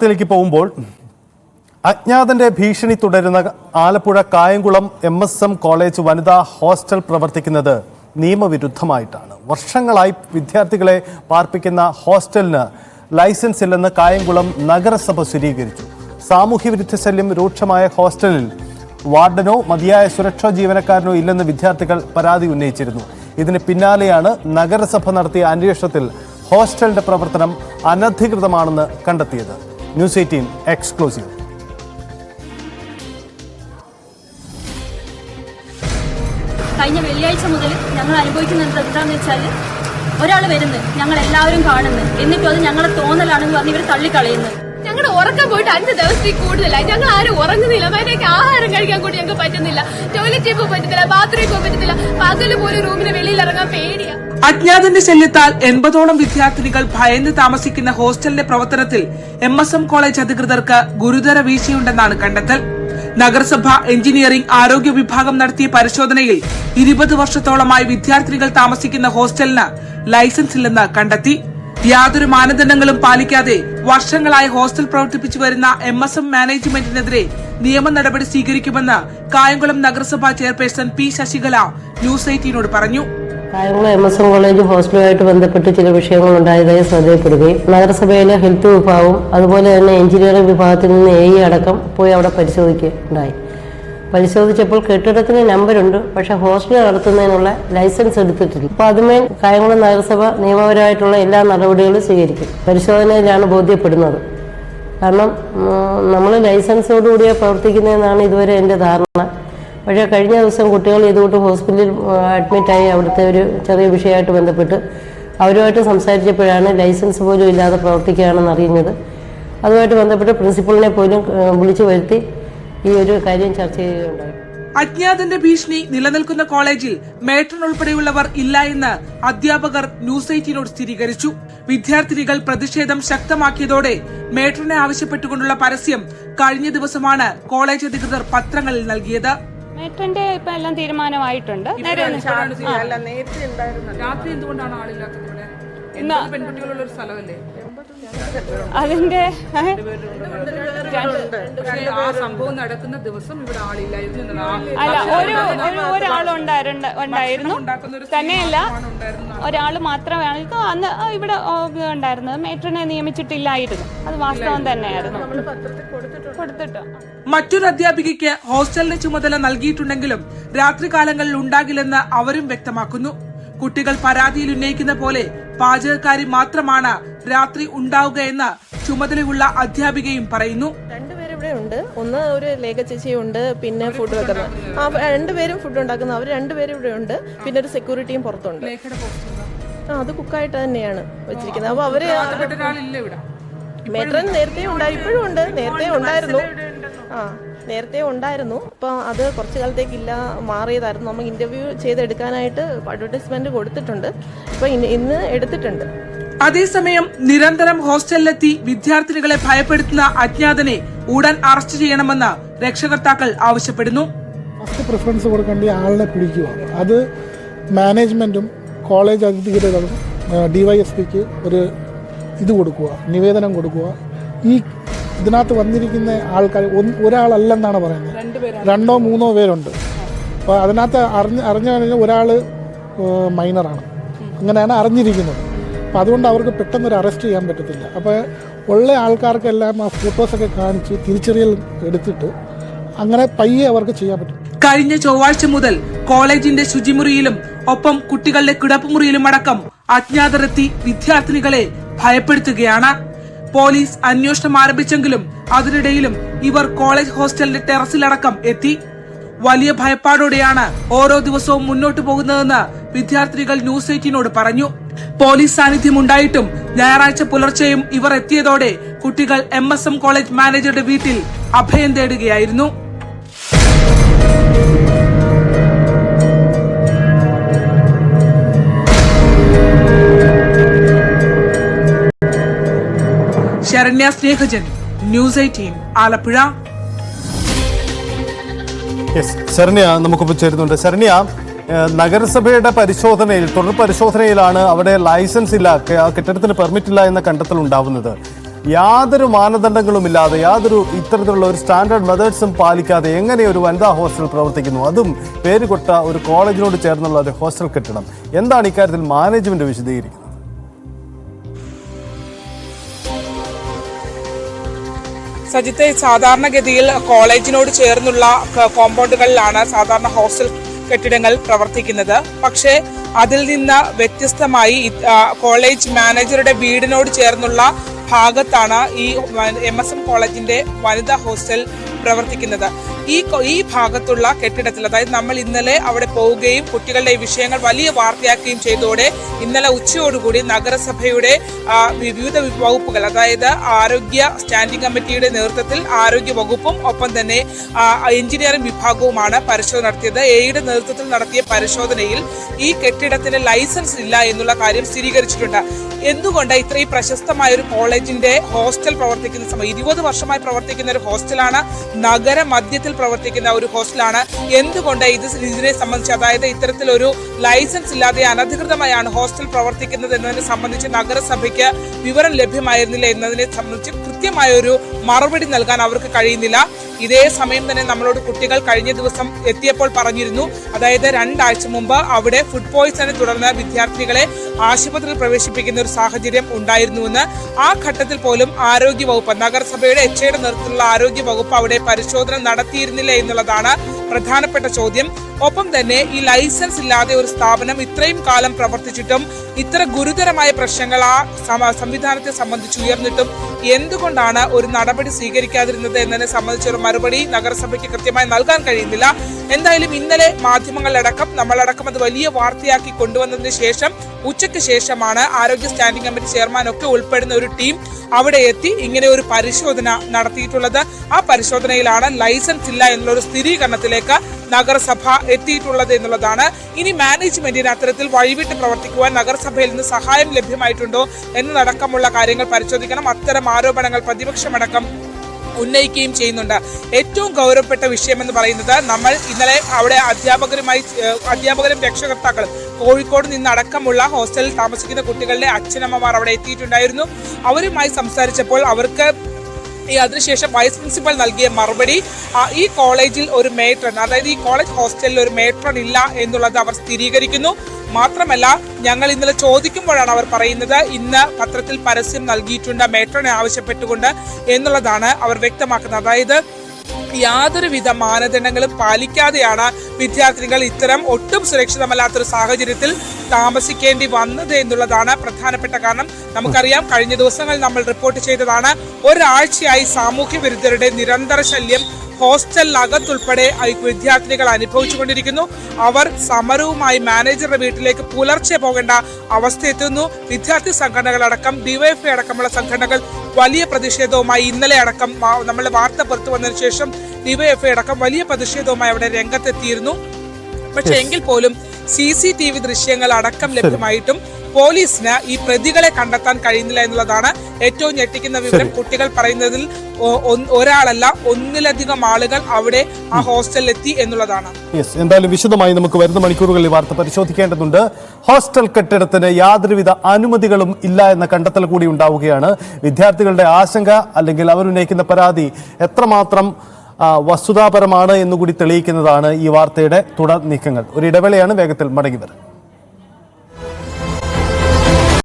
ത്തിലേക്ക് പോകുമ്പോൾ അജ്ഞാതന്റെ ഭീഷണി തുടരുന്ന ആലപ്പുഴ കായംകുളം MSM കോളേജ് വനിതാ ഹോസ്റ്റൽ പ്രവർത്തിക്കുന്നത് നിയമവിരുദ്ധമായിട്ടാണ്. വർഷങ്ങളായി വിദ്യാർത്ഥികളെ പാർപ്പിക്കുന്ന ഹോസ്റ്റലിന് ലൈസൻസ് ഇല്ലെന്ന് കായംകുളം നഗരസഭ സ്ഥിരീകരിച്ചു. സാമൂഹ്യവിരുദ്ധ ശല്യം രൂക്ഷമായ ഹോസ്റ്റലിൽ വാർഡനോ മതിയായ സുരക്ഷാ ജീവനക്കാരനോ ഇല്ലെന്ന് വിദ്യാർത്ഥികൾ പരാതി ഉന്നയിച്ചിരുന്നു. ഇതിന് പിന്നാലെയാണ് നഗരസഭ നടത്തിയ അന്വേഷണത്തിൽ ഹോസ്റ്റലിന്റെ പ്രവർത്തനം അനധികൃതമാണെന്ന് കണ്ടെത്തിയത്. News 18 exclusive. കഴിഞ്ഞ വെള്ളിയാഴ്ച മുതൽ ഞങ്ങൾ അനുഭവിക്കുന്നത് എന്താണെന്ന് വെച്ചാൽ ഒരാൾ വരുന്നത് ഞങ്ങൾ എല്ലാവരും കാണുന്നത്, എന്നിട്ടും അത് ഞങ്ങളെ തോന്നലാണെന്ന് പറഞ്ഞ് ഇവർ തള്ളിക്കളയുന്നത്. ഞങ്ങളുടെ ഉറക്കം പോയിട്ട് 5 ദിവസത്തിൽ കൂടുതലായി. ഞങ്ങൾ ആരും ഉറങ്ങുന്നില്ല. മര്യാദയ്ക്ക് ആഹാരം കഴിക്കാൻ കൂടി ഞങ്ങൾക്ക് പറ്റുന്നില്ല. ടോയ്ലറ്റിൽ പോകാൻ പറ്റത്തില്ല, ബാത്റൂമിൽ പോകാൻ പറ്റത്തില്ല. പകല് പോലും റൂമിന് വെളിയിൽ ഇറങ്ങാൻ പേടിയാ. അജ്ഞാതന്റെ ശല്യത്താൽ 80ഓളം വിദ്യാർത്ഥിനികൾ ഭയന്ന് താമസിക്കുന്ന ഹോസ്റ്റലിന്റെ പ്രവർത്തനത്തിൽ MSM കോളേജ് അധികൃതർക്ക് ഗുരുതര വീഴ്ചയുണ്ടെന്നാണ് കണ്ടെത്തൽ. നഗരസഭ എഞ്ചിനീയറിംഗ് ആരോഗ്യ വിഭാഗം നടത്തിയ പരിശോധനയിൽ 20 വർഷത്തോളമായി വിദ്യാർത്ഥിനികൾ താമസിക്കുന്ന ഹോസ്റ്റലിന് ലൈസൻസ് ഇല്ലെന്ന് കണ്ടെത്തി. യാതൊരു മാനദണ്ഡങ്ങളും പാലിക്കാതെ വർഷങ്ങളായി ഹോസ്റ്റൽ പ്രവർത്തിപ്പിച്ചു വരുന്ന MSM മാനേജ്മെന്റിനെതിരെ നിയമ നടപടി സ്വീകരിക്കുമെന്ന് കായംകുളം നഗരസഭാ ചെയർപേഴ്സൺ P. ശശികല ന്യൂസ് 18 പറഞ്ഞു. കായംകുളം MSM കോളേജ് ഹോസ്റ്റലുമായിട്ട് ബന്ധപ്പെട്ട് ചില വിഷയങ്ങൾ ഉണ്ടായതായി ശ്രദ്ധയപ്പെടുകയും നഗരസഭയിലെ ഹെൽത്ത് വിഭാഗവും അതുപോലെ തന്നെ എഞ്ചിനീയറിംഗ് വിഭാഗത്തിൽ നിന്ന് AE അടക്കം പോയി അവിടെ പരിശോധിക്കുകയുണ്ടായി. പരിശോധിച്ചപ്പോൾ കെട്ടിടത്തിന് നമ്പറുണ്ട്, പക്ഷെ ഹോസ്റ്റൽ നടത്തുന്നതിനുള്ള ലൈസൻസ് എടുത്തിട്ടില്ല. അപ്പോൾ അതുമേ കായംകുളം നഗരസഭ നിയമപരമായിട്ടുള്ള എല്ലാ നടപടികളും സ്വീകരിക്കും. പരിശോധനയിലാണ് ബോധ്യപ്പെടുന്നത്. കാരണം നമ്മൾ ലൈസൻസോടുകൂടിയ പ്രവർത്തിക്കുന്നതെന്നാണ് ഇതുവരെ എൻ്റെ ധാരണ. പക്ഷേ കഴിഞ്ഞ ദിവസം കുട്ടികൾ ഇതുകൊണ്ട് ഹോസ്പിറ്റലിൽ അഡ്മിറ്റായി അവിടുത്തെ ഒരു ചെറിയ വിഷയമായിട്ട് ബന്ധപ്പെട്ട് അവരുമായിട്ട് സംസാരിച്ചപ്പോഴാണ് ലൈസൻസ് പോലും ഇല്ലാതെ പ്രവർത്തിക്കുകയാണെന്ന് അറിയുന്നത്. അതുമായിട്ട് ബന്ധപ്പെട്ട് പ്രിൻസിപ്പളിനെ പോലും വിളിച്ചു വരുത്തി ഈ ഒരു കാര്യം ചർച്ച ചെയ്യുകയുണ്ടായി. അജ്ഞാതന്റെ ഭീഷണി നിലനിൽക്കുന്ന കോളേജിൽ മേട്രൺ ഉൾപ്പെടെയുള്ളവർ ഇല്ല എന്ന് അധ്യാപകർ ന്യൂസ് 18 സ്ഥിരീകരിച്ചു. വിദ്യാർത്ഥിനികൾ പ്രതിഷേധം ശക്തമാക്കിയതോടെ മേട്രനെ ആവശ്യപ്പെട്ടുകൊണ്ടുള്ള പരസ്യം കഴിഞ്ഞ ദിവസമാണ് കോളേജ് അധികൃതർ പത്രങ്ങളിൽ നൽകിയത്. മെട്രോന്റെ ഇപ്പൊ എല്ലാം തീരുമാനമായിട്ടുണ്ട്. അതിന്റെ സംഭവം നടക്കുന്ന ദിവസം ഇവിടെ ആളില്ലായിരുന്നു. അല്ല, ഒരാളുണ്ടായിരുന്നു. തന്നെയല്ല, ഒരാൾ മാത്രമാണ് അന്ന് ഇവിടെ ഉണ്ടായിരുന്നത്. മെട്രോനെ നിയമിച്ചിട്ടില്ലായിരുന്നു. അത് വാസ്തവം തന്നെയായിരുന്നു. കൊടുത്തിട്ടോ. മറ്റൊരു അധ്യാപികയ്ക്ക് ഹോസ്റ്റലിന്റെ ചുമതല നൽകിയിട്ടുണ്ടെങ്കിലും രാത്രികാലങ്ങളിൽ ഉണ്ടാകില്ലെന്ന് അവരും വ്യക്തമാക്കുന്നു. കുട്ടികൾ പരാതിയിൽ ഉന്നയിക്കുന്ന പോലെ പാചകക്കാരി മാത്രമാണ് രാത്രി ഉണ്ടാവുക എന്ന് ചുമതലയുള്ള അധ്യാപികയും പറയുന്നു. രണ്ടുപേരിവിടെ ഉണ്ട്. ഒന്ന് ഒരു ലേഖ ചേച്ചിയുണ്ട്, പിന്നെ ഫുഡ് വെക്കുന്ന രണ്ടുപേരും ഫുഡ് ഉണ്ടാക്കുന്ന അവർ രണ്ടുപേരും ഇവിടെ ഉണ്ട്. പിന്നെ ഒരു സെക്യൂരിറ്റിയും പുറത്തുണ്ട്. അത് കുക്കായിട്ട് തന്നെയാണ് വെച്ചിരിക്കുന്നത്. അപ്പൊ അവര് മെട്രൻ നേരത്തെ ഇപ്പോഴും ഉണ്ട്. നേരത്തെ ഉണ്ടായിരുന്നു. അപ്പൊ അത് കുറച്ചു കാലത്തേക്കില്ല, മാറിയതായിരുന്നു. നമുക്ക് ഇന്റർവ്യൂ ചെയ്തെടുക്കാനായിട്ട് അഡ്വർടൈസ്മെന്റ് കൊടുത്തിട്ടുണ്ട്. ഇപ്പൊ ഇന്ന് എടുത്തിട്ടുണ്ട്. അതേസമയം നിരന്തരം ഹോസ്റ്റലിലെത്തി വിദ്യാർത്ഥിനികളെ ഭയപ്പെടുത്തുന്ന അജ്ഞാതനെ ഉടൻ അറസ്റ്റ് ചെയ്യണമെന്ന് രക്ഷകർത്താക്കൾ ആവശ്യപ്പെടുന്നു. ഫസ്റ്റ് പ്രിഫറൻസ് കൊടുക്കേണ്ട ആളിനെ പിടിക്കുക. അത് മാനേജ്മെന്റും കോളേജ് അധികൃതരും DYSPക്ക് ഒരു ഇത് കൊടുക്കുക, നിവേദനം കൊടുക്കുക. ഈ ഇതിനകത്ത് വന്നിരിക്കുന്ന ആൾക്കാർ ഒരാളല്ലെന്നാണ് പറയുന്നത്. 2 or 3 പേരുണ്ട്. അപ്പോൾ അതിനകത്ത് അറിഞ്ഞു കഴിഞ്ഞാൽ ഒരാൾ മൈനറാണ്. അങ്ങനെയാണ് അറിഞ്ഞിരിക്കുന്നത്. അപ്പോൾ അതുകൊണ്ട് അവർക്ക് പെട്ടെന്നൊരു അറസ്റ്റ് ചെയ്യാൻ പറ്റത്തില്ല. അപ്പോൾ ഉള്ള ആൾക്കാർക്കെല്ലാം ആ ഫോട്ടോസൊക്കെ കാണിച്ച് തിരിച്ചറിയൽ എടുത്തിട്ട് അങ്ങനെ പയ്യെ അവർക്ക് ചെയ്യാൻ പറ്റും. കഴിഞ്ഞ ചൊവ്വാഴ്ച മുതൽ കോളേജിന്റെ ശുചിമുറിയിലും ഒപ്പം കുട്ടികളുടെ കിടപ്പുമുറിയിലും അടക്കം അജ്ഞാതരെത്തി വിദ്യാർത്ഥിനികളെ ഭയപ്പെടുത്തുകയാണ്. പോലീസ് അന്വേഷണം ആരംഭിച്ചെങ്കിലും അതിനിടയിലും ഇവർ കോളേജ് ഹോസ്റ്റലിന്റെ ടെറസിലടക്കം എത്തി. വലിയ ഭയപ്പാടോടെയാണ് ഓരോ ദിവസവും മുന്നോട്ട് പോകുന്നതെന്ന് വിദ്യാർത്ഥിനികൾ ന്യൂസ് 18 പറഞ്ഞു. പോലീസ് സാന്നിധ്യം ഉണ്ടായിട്ടും ഞായറാഴ്ച പുലർച്ചെയും ഇവർ എത്തിയതോടെ കുട്ടികൾ MSM കോളേജ് മാനേജറുടെ വീട്ടിൽ അഭയം തേടുകയായിരുന്നു. ശരണ്യ സ്നേഹജൻ, ന്യൂസ് 18 ആലപ്പുഴ. ശരണ്യ നമുക്കൊപ്പം ചേരുന്നുണ്ട്. ശരണ്യ, നഗരസഭയുടെ തുടർ പരിശോധനയിലാണ് അവിടെ ലൈസൻസ് ഇല്ല, കെട്ടിടത്തിന് പെർമിറ്റ് ഇല്ല എന്ന കണ്ടെത്തൽ ഉണ്ടാവുന്നത്. യാതൊരു മാനദണ്ഡങ്ങളുമില്ലാതെ യാതൊരു ഇത്തരത്തിലുള്ള ഒരു സ്റ്റാൻഡേർഡ് മെത്തേഡ്സും പാലിക്കാതെ എങ്ങനെ ഒരു വനിതാ ഹോസ്റ്റൽ പ്രവർത്തിക്കുന്നു? അതും പേരുകൊട്ട ഒരു കോളേജിനോട് ചേർന്നുള്ള ഒരു ഹോസ്റ്റൽ കെട്ടിടം. എന്താണ് ഇക്കാര്യത്തിൽ മാനേജ്മെന്റ് വിശദീകരിക്കുന്നത്? സജിത്തെ, സാധാരണഗതിയിൽ കോളേജിനോട് ചേർന്നുള്ള കോമ്പൗണ്ടുകളിലാണ് സാധാരണ ഹോസ്റ്റൽ കെട്ടിടങ്ങൾ പ്രവർത്തിക്കുന്നത്. പക്ഷേ അതിൽ നിന്ന് വ്യത്യസ്തമായി കോളേജ് മാനേജറുടെ വീടിനോട് ചേർന്നുള്ള ഭാഗത്താണ് ഈ MSM കോളേജിന്റെ വനിതാ ഹോസ്റ്റൽ പ്രവർത്തിക്കുന്നത്. ഈ ഭാഗത്തുള്ള കെട്ടിടത്തിൽ, അതായത് നമ്മൾ ഇന്നലെ അവിടെ പോവുകയും കുട്ടികളുടെ ഈ വിഷയങ്ങൾ വലിയ വാർത്തയാക്കുകയും ചെയ്തതോടെ ഇന്നലെ ഉച്ചയോടുകൂടി നഗരസഭയുടെ വിവിധ വകുപ്പുകൾ, അതായത് ആരോഗ്യ സ്റ്റാൻഡിംഗ് കമ്മിറ്റിയുടെ നേതൃത്വത്തിൽ ആരോഗ്യ വകുപ്പും ഒപ്പം തന്നെ എഞ്ചിനീയറിംഗ് വിഭാഗവുമാണ് പരിശോധന നടത്തിയത്. എയുടെ നേതൃത്വത്തിൽ നടത്തിയ പരിശോധനയിൽ ഈ കെട്ടിടത്തിന് ലൈസൻസ് ഇല്ല എന്നുള്ള കാര്യം സ്ഥിരീകരിച്ചിട്ടുണ്ട്. എന്തുകൊണ്ട് ഇത്രയും പ്രശസ്തമായ ഒരു കോളേജിന്റെ ഹോസ്റ്റൽ പ്രവർത്തിക്കുന്ന സമയം 20 വർഷമായി പ്രവർത്തിക്കുന്ന ഒരു ഹോസ്റ്റലാണ്, നഗര മധ്യത്തിൽ പ്രവർത്തിക്കുന്ന ഒരു ഹോസ്റ്റലാണ്, എന്തുകൊണ്ട് ഇതിനെ സംബന്ധിച്ച്, അതായത് ഇത്തരത്തിലൊരു ലൈസൻസ് ഇല്ലാതെ അനധികൃതമായാണ് ഹോസ്റ്റൽ പ്രവർത്തിക്കുന്നത് എന്നതിനെ സംബന്ധിച്ച് നഗരസഭയ്ക്ക് വിവരം ലഭ്യമായിരുന്നില്ല എന്നതിനെ സംബന്ധിച്ച് കൃത്യമായ ഒരു മറുപടി നൽകാൻ അവർക്ക് കഴിയുന്നില്ല. ഇതേ സമയം തന്നെ നമ്മളോട് കുട്ടികൾ കഴിഞ്ഞ ദിവസം എത്തിയപ്പോൾ പറഞ്ഞിരുന്നു, അതായത് 2 ആഴ്ച മുമ്പ് അവിടെ ഫുഡ് പോയ്സനെ തുടർന്ന് വിദ്യാർത്ഥികളെ ആശുപത്രിയിൽ പ്രവേശിപ്പിക്കുന്ന ഒരു സാഹചര്യം ഉണ്ടായിരുന്നുവെന്ന്. ആ ഘട്ടത്തിൽ പോലും ആരോഗ്യ വകുപ്പ്, നഗരസഭയുടെ എച്ച്ഐയുടെ നേതൃത്വത്തിലുള്ള ആരോഗ്യ വകുപ്പ് അവിടെ പരിശോധന നടത്തിയിരുന്നില്ല എന്നുള്ളതാണ് പ്രധാനപ്പെട്ട ചോദ്യം. ഒപ്പം തന്നെ ഈ ലൈസൻസ് ഇല്ലാതെ ഒരു സ്ഥാപനം ഇത്രയും കാലം പ്രവർത്തിച്ചിട്ടും ഇത്ര ഗുരുതരമായ പ്രശ്നങ്ങൾ ആ സംവിധാനത്തെ സംബന്ധിച്ച് ഉയർന്നിട്ടും എന്തുകൊണ്ടാണ് ഒരു നടപടി സ്വീകരിക്കാതിരുന്നത് എന്നതിനെ സംബന്ധിച്ചൊരു മറുപടി നഗരസഭയ്ക്ക് കൃത്യമായി നൽകാൻ കഴിയുന്നില്ല. എന്തായാലും ഇന്നലെ മാധ്യമങ്ങളടക്കം നമ്മളടക്കം അത് വലിയ വാർത്തയാക്കി കൊണ്ടുവന്നതിന് ശേഷം ഉച്ചയ്ക്ക് ശേഷമാണ് ആരോഗ്യ സ്റ്റാൻഡിംഗ് കമ്മിറ്റി ചെയർമാൻ ഒക്കെ ഉൾപ്പെടുന്ന ഒരു ടീം അവിടെ എത്തി ഇങ്ങനെ ഒരു പരിശോധന നടത്തിയിട്ടുള്ളത്. ആ പരിശോധനയിലാണ് ലൈസൻസ് ഇല്ല എന്നുള്ളൊരു സ്ഥിരീകരണത്തിലേക്ക് നഗരസഭ എത്തിയിട്ടുള്ളത് എന്നുള്ളതാണ്. ഇനി മാനേജ്മെന്റിന് അത്തരത്തിൽ വഴിവിട്ട് പ്രവർത്തിക്കുവാൻ നഗരസഭയിൽ നിന്ന് സഹായം ലഭ്യമായിട്ടുണ്ടോ എന്നതടക്കമുള്ള കാര്യങ്ങൾ പരിശോധിക്കണം. അത്തരം ആരോപണങ്ങൾ പ്രതിപക്ഷമടക്കം ഉന്നയിക്കുകയും ചെയ്യുന്നുണ്ട്. ഏറ്റവും ഗൗരവപ്പെട്ട വിഷയം എന്ന് പറയുന്നത്, നമ്മൾ ഇന്നലെ അവിടെ അധ്യാപകരും രക്ഷകർത്താക്കളും കോഴിക്കോട് നിന്നടക്കമുള്ള ഹോസ്റ്റലിൽ താമസിക്കുന്ന കുട്ടികളുടെ അച്ഛനമ്മമാർ അവിടെ എത്തിയിട്ടുണ്ടായിരുന്നു. അവരുമായി സംസാരിച്ചപ്പോൾ അവർക്ക് അതിനുശേഷം വൈസ് പ്രിൻസിപ്പൽ നൽകിയ മറുപടി, ഈ കോളേജിൽ ഒരു മേട്രൺ, അതായത് ഈ കോളേജ് ഹോസ്റ്റലിൽ ഒരു മേട്രൺ ഇല്ല എന്നുള്ളത് അവർ സ്ഥിരീകരിക്കുന്നു. മാത്രമല്ല, ഞങ്ങൾ ഇന്നലെ ചോദിക്കുമ്പോഴാണ് അവർ പറയുന്നത് ഇന്ന് പത്രത്തിൽ പരസ്യം നൽകിയിട്ടുണ്ട് മേട്രനെ ആവശ്യപ്പെട്ടുകൊണ്ട് എന്നുള്ളതാണ് അവർ വ്യക്തമാക്കുന്നത്. അതായത് യാതൊരുവിധ മാനദണ്ഡങ്ങളും പാലിക്കാതെയാണ് വിദ്യാർത്ഥികൾ ഇത്തരം ഒട്ടും സുരക്ഷിതമല്ലാത്തൊരു സാഹചര്യത്തിൽ താമസിക്കേണ്ടി വന്നത് എന്നുള്ളതാണ് പ്രധാനപ്പെട്ട കാരണം. നമുക്കറിയാം, കഴിഞ്ഞ ദിവസങ്ങളിൽ നമ്മൾ റിപ്പോർട്ട് ചെയ്തതാണ്, ഒരാഴ്ചയായി സാമൂഹ്യ വിരുദ്ധരുടെ നിരന്തര ശല്യം ഹോസ്റ്റലിനകത്തുൾപ്പെടെ വിദ്യാർത്ഥിനികൾ അനുഭവിച്ചുകൊണ്ടിരിക്കുന്നു. അവർ സമരവുമായി മാനേജറുടെ വീട്ടിലേക്ക് പുലർച്ചെ പോകേണ്ട അവസ്ഥ എത്തുന്നു. വിദ്യാർത്ഥി സംഘടനകളടക്കം ഡിവൈഎഫ്ഐ അടക്കമുള്ള സംഘടനകൾ വലിയ പ്രതിഷേധവുമായി ഇന്നലെ അടക്കം നമ്മൾ വാർത്ത പുറത്തു വന്നതിന് ശേഷം ഡിവൈഎഫ്ഐ അടക്കം വലിയ പ്രതിഷേധവുമായി അവിടെ രംഗത്തെത്തിയിരുന്നു. പക്ഷെ എങ്കിൽ പോലും CCTV ദൃശ്യങ്ങൾ അടക്കം ലഭ്യമായിട്ടും പോലീസിന് ഈ പ്രതികളെ കണ്ടെത്താൻ കഴിയുന്നില്ല എന്നുള്ളതാണ് ഏറ്റവും ഞെട്ടിക്കുന്ന വിവരം. കുട്ടികൾ പറയുന്നതിൽ ഒരാളല്ല, ഒന്നിലധികം ആളുകൾ അവിടെ ആ ഹോസ്റ്റലിൽ എത്തി എന്നുള്ളതാണ്. എന്തായാലും വിശദമായി നമുക്ക് വരുന്ന മണിക്കൂറുകളിൽ വാർത്ത പരിശോധിക്കേണ്ടതുണ്ട്. ഹോസ്റ്റൽ കെട്ടിടത്തിന് യാതൊരുവിധ അനുമതികളും ഇല്ല എന്ന കണ്ടെത്തൽ കൂടി ഉണ്ടാവുകയാണ്. വിദ്യാർത്ഥികളുടെ ആശങ്ക അല്ലെങ്കിൽ അവരുന്നയിക്കുന്ന പരാതി എത്രമാത്രം വസ്തുതാപരമാണ് എന്നുകൂടി തെളിയിക്കുന്നതാണ് ഈ വാർത്തയുടെ തുടർ നീക്കങ്ങൾ. ഒരു ഇടവേളയാണ്, വേഗത്തിൽ മടങ്ങി വരും.